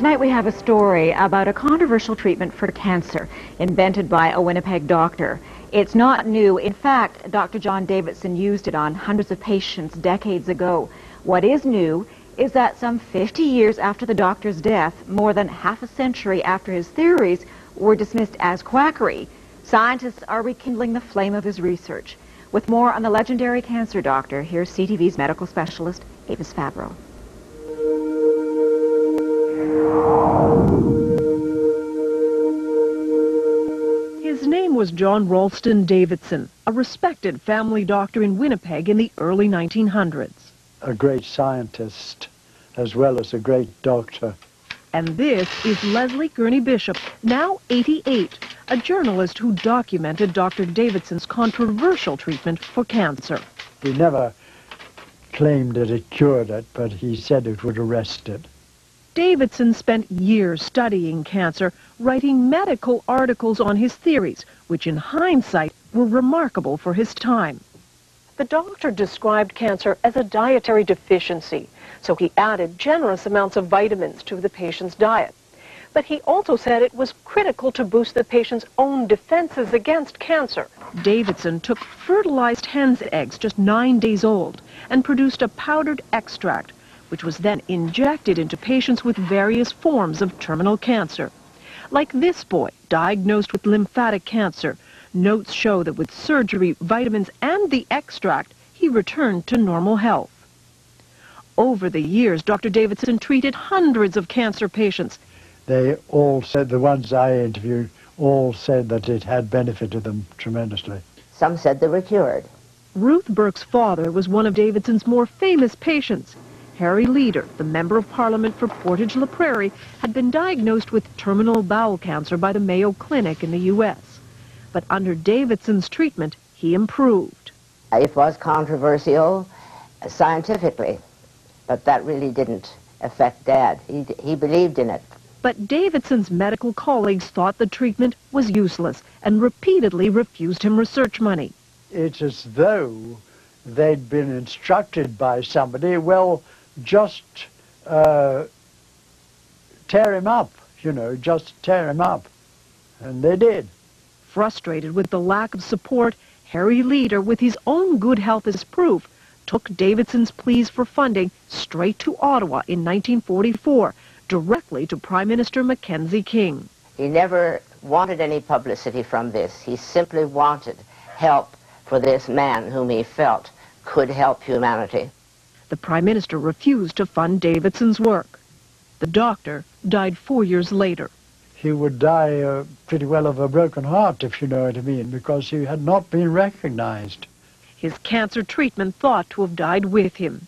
Tonight we have a story about a controversial treatment for cancer invented by a Winnipeg doctor. It's not new. In fact, Dr. John Davidson used it on hundreds of patients decades ago. What is new is that some 50 years after the doctor's death, more than half a century after his theories were dismissed as quackery, scientists are rekindling the flame of his research. With more on the legendary cancer doctor, here's CTV's medical specialist, Avis Fabro. His name was John Ralston Davidson, a respected family doctor in Winnipeg in the early 1900s. A great scientist as well as a great doctor. And this is Leslie Gurney Bishop, now 88, a journalist who documented Dr. Davidson's controversial treatment for cancer. He never claimed that it cured it, but he said it would arrest it. Davidson spent years studying cancer, writing medical articles on his theories, which in hindsight were remarkable for his time. The doctor described cancer as a dietary deficiency, so he added generous amounts of vitamins to the patient's diet. But he also said it was critical to boost the patient's own defenses against cancer. Davidson took fertilized hen's eggs just 9 days old and produced a powdered extract, which was then injected into patients with various forms of terminal cancer. Like this boy, diagnosed with lymphatic cancer, notes show that with surgery, vitamins, and the extract, he returned to normal health. Over the years, Dr. Davidson treated hundreds of cancer patients. They all said, the ones I interviewed, all said that it had benefited them tremendously. Some said they were cured. Ruth Burke's father was one of Davidson's more famous patients. Harry Leader, the Member of Parliament for Portage-la Prairie, had been diagnosed with terminal bowel cancer by the Mayo Clinic in the U.S. But under Davidson's treatment, he improved. It was controversial scientifically, but that really didn't affect Dad. He believed in it. But Davidson's medical colleagues thought the treatment was useless and repeatedly refused him research money. It's as though they'd been instructed by somebody, well, just tear him up, just tear him up. And they did. Frustrated with the lack of support, Harry Leader, with his own good health as proof, took Davidson's pleas for funding straight to Ottawa in 1944, directly to Prime Minister Mackenzie King. He never wanted any publicity from this. He simply wanted help for this man whom he felt could help humanity. The Prime Minister refused to fund Davidson's work. The doctor died 4 years later. He would die pretty well of a broken heart, if you know what I mean, because he had not been recognized. His cancer treatment thought to have died with him.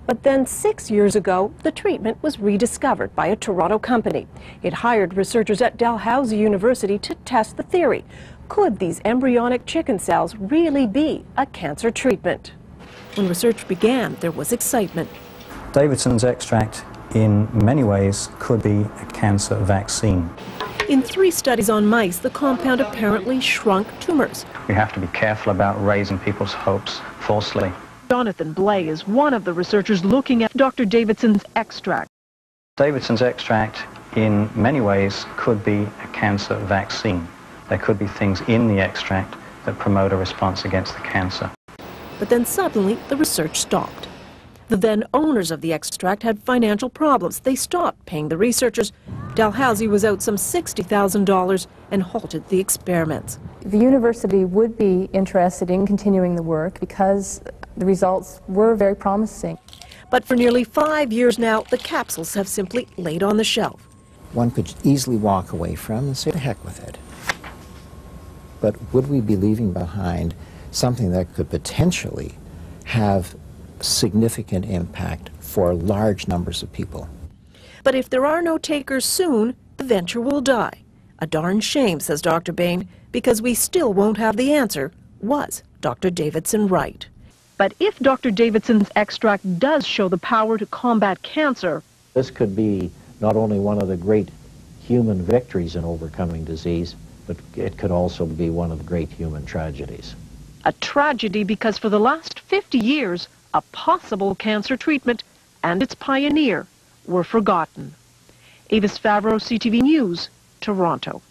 But then 6 years ago, the treatment was rediscovered by a Toronto company. It hired researchers at Dalhousie University to test the theory. Could these embryonic chicken cells really be a cancer treatment? When research began, there was excitement. Davidson's extract, in many ways, could be a cancer vaccine. In 3 studies on mice, the compound apparently shrunk tumors. We have to be careful about raising people's hopes falsely. Jonathan Blay is one of the researchers looking at Dr. Davidson's extract. Davidson's extract, in many ways, could be a cancer vaccine. There could be things in the extract that promote a response against the cancer. But then suddenly, the research stopped. The then owners of the extract had financial problems. They stopped paying the researchers. Dalhousie was out some $60,000 and halted the experiments. The university would be interested in continuing the work because the results were very promising. But for nearly 5 years now, the capsules have simply laid on the shelf. One could easily walk away from and say, to heck with it. But would we be leaving behind something that could potentially have significant impact for large numbers of people? But if there are no takers soon, the venture will die. A darn shame, says Dr. Bain, because we still won't have the answer. Was Dr. Davidson right? But if Dr. Davidson's extract does show the power to combat cancer, this could be not only one of the great human victories in overcoming disease, but it could also be one of the great human tragedies. A tragedy because for the last 50 years, a possible cancer treatment and its pioneer were forgotten. Avis Favreau, CTV News, Toronto.